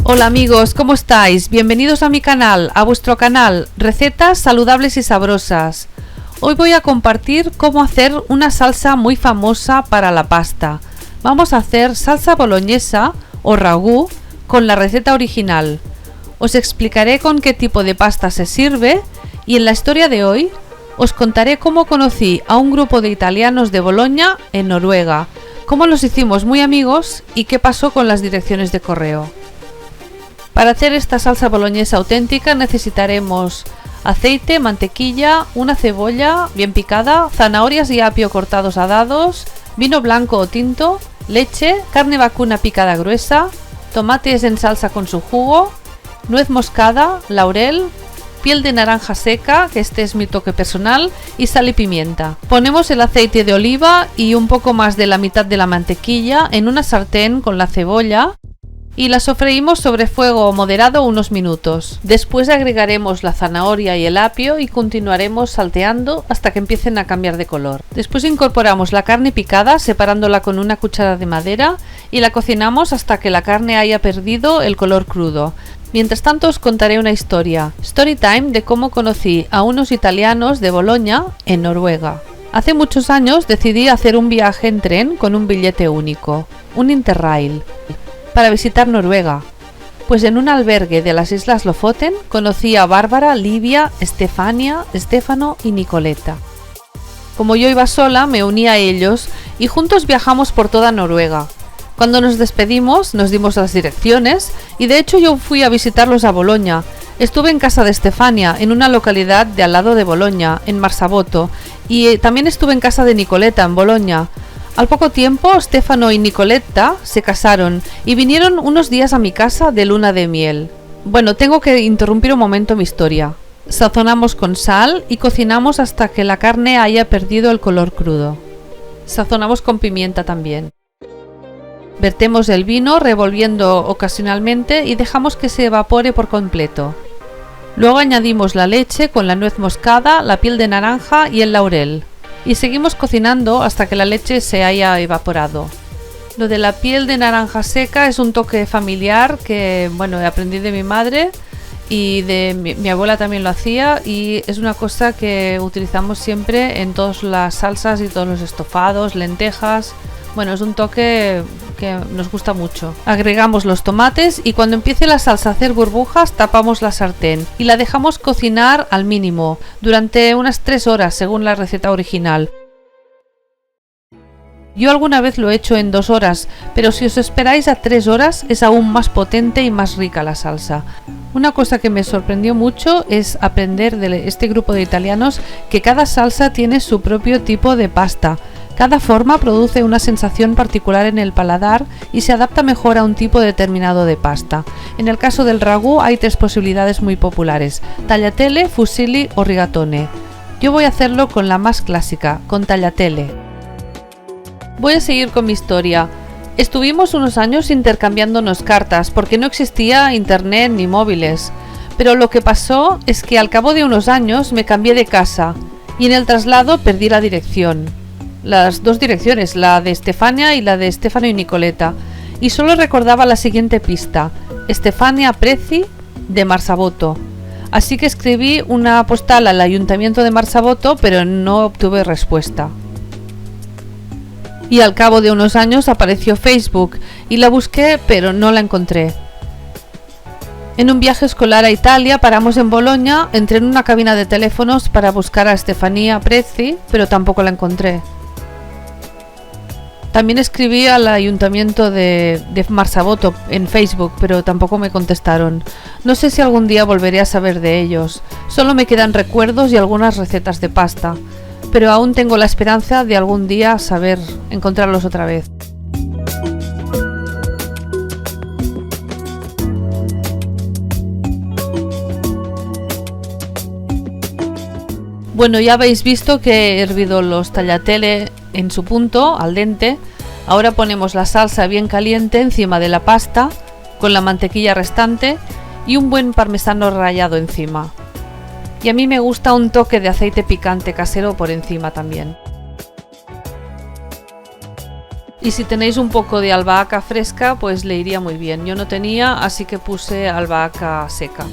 Hola amigos, ¿cómo estáis? Bienvenidos a mi canal, a vuestro canal, recetas saludables y sabrosas. Hoy voy a compartir cómo hacer una salsa muy famosa para la pasta. Vamos a hacer salsa boloñesa o ragú con la receta original. Os explicaré con qué tipo de pasta se sirve y en la historia de hoy os contaré cómo conocí a un grupo de italianos de Boloña en Noruega, cómo nos hicimos muy amigos y qué pasó con las direcciones de correo. Para hacer esta salsa boloñesa auténtica necesitaremos aceite, mantequilla, una cebolla bien picada, zanahorias y apio cortados a dados, vino blanco o tinto, leche, carne vacuna picada gruesa, tomates en salsa con su jugo, nuez moscada, laurel, piel de naranja seca, que este es mi toque personal, y sal y pimienta. Ponemos el aceite de oliva y un poco más de la mitad de la mantequilla en una sartén con la cebolla y la sofreímos sobre fuego moderado unos minutos. Después agregaremos la zanahoria y el apio y continuaremos salteando hasta que empiecen a cambiar de color. Después incorporamos la carne picada separándola con una cuchara de madera y la cocinamos hasta que la carne haya perdido el color crudo. Mientras tanto os contaré una historia, story time, de cómo conocí a unos italianos de Boloña en Noruega. Hace muchos años decidí hacer un viaje en tren con un billete único, un Interrail, para visitar Noruega, pues en un albergue de las Islas Lofoten conocí a Bárbara, Livia, Estefania, Stefano y Nicoletta. Como yo iba sola, me uní a ellos y juntos viajamos por toda Noruega. Cuando nos despedimos, nos dimos las direcciones y de hecho yo fui a visitarlos a Boloña. Estuve en casa de Estefania, en una localidad de al lado de Boloña, en Marsaboto, y también estuve en casa de Nicoletta, en Boloña. Al poco tiempo, Stefano y Nicoletta se casaron y vinieron unos días a mi casa de luna de miel. Bueno, tengo que interrumpir un momento mi historia. Sazonamos con sal y cocinamos hasta que la carne haya perdido el color crudo. Sazonamos con pimienta también. Vertemos el vino revolviendo ocasionalmente y dejamos que se evapore por completo. Luego añadimos la leche con la nuez moscada, la piel de naranja y el laurel. Y seguimos cocinando hasta que la leche se haya evaporado. Lo de la piel de naranja seca es un toque familiar que, bueno, aprendí de mi madre y de mi abuela también lo hacía y es una cosa que utilizamos siempre en todas las salsas y todos los estofados, lentejas. Bueno, es un toque que nos gusta mucho. Agregamos los tomates y cuando empiece la salsa a hacer burbujas tapamos la sartén y la dejamos cocinar al mínimo durante unas 3 horas según la receta original. Yo alguna vez lo he hecho en 2 horas, pero si os esperáis a 3 horas es aún más potente y más rica la salsa. Una cosa que me sorprendió mucho es aprender de este grupo de italianos que cada salsa tiene su propio tipo de pasta. Cada forma produce una sensación particular en el paladar y se adapta mejor a un tipo determinado de pasta. En el caso del ragú hay 3 posibilidades muy populares: tagliatelle, fusilli o rigatone. Yo voy a hacerlo con la más clásica, con tagliatelle. Voy a seguir con mi historia. Estuvimos unos años intercambiándonos cartas porque no existía internet ni móviles. Pero lo que pasó es que al cabo de unos años me cambié de casa y en el traslado perdí la dirección. Las 2 direcciones, la de Estefania y la de Stefano y Nicoletta, y solo recordaba la siguiente pista: Stefania Prezi de Marsaboto. Así que escribí una postal al ayuntamiento de Marsaboto, pero no obtuve respuesta. Y al cabo de unos años apareció Facebook y la busqué, pero no la encontré. En un viaje escolar a Italia paramos en Boloña, entré en una cabina de teléfonos para buscar a Stefania Prezi, pero tampoco la encontré. También escribí al ayuntamiento de Marsaboto en Facebook, pero tampoco me contestaron. No sé si algún día volveré a saber de ellos. Solo me quedan recuerdos y algunas recetas de pasta, pero aún tengo la esperanza de algún día saber encontrarlos otra vez. Bueno, ya habéis visto que he hervido los tagliatelle en su punto, al dente. Ahora ponemos la salsa bien caliente encima de la pasta con la mantequilla restante y un buen parmesano rallado encima. Y a mí me gusta un toque de aceite picante casero por encima también. Y si tenéis un poco de albahaca fresca, pues le iría muy bien. Yo no tenía, así que puse albahaca seca.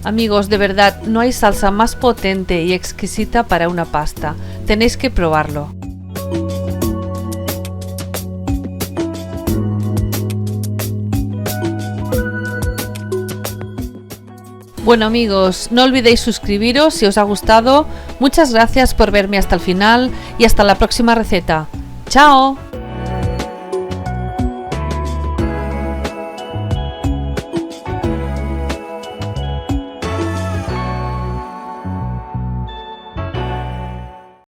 Amigos, de verdad, no hay salsa más potente y exquisita para una pasta. Tenéis que probarlo. Bueno amigos, no olvidéis suscribiros si os ha gustado. Muchas gracias por verme hasta el final y hasta la próxima receta. ¡Chao!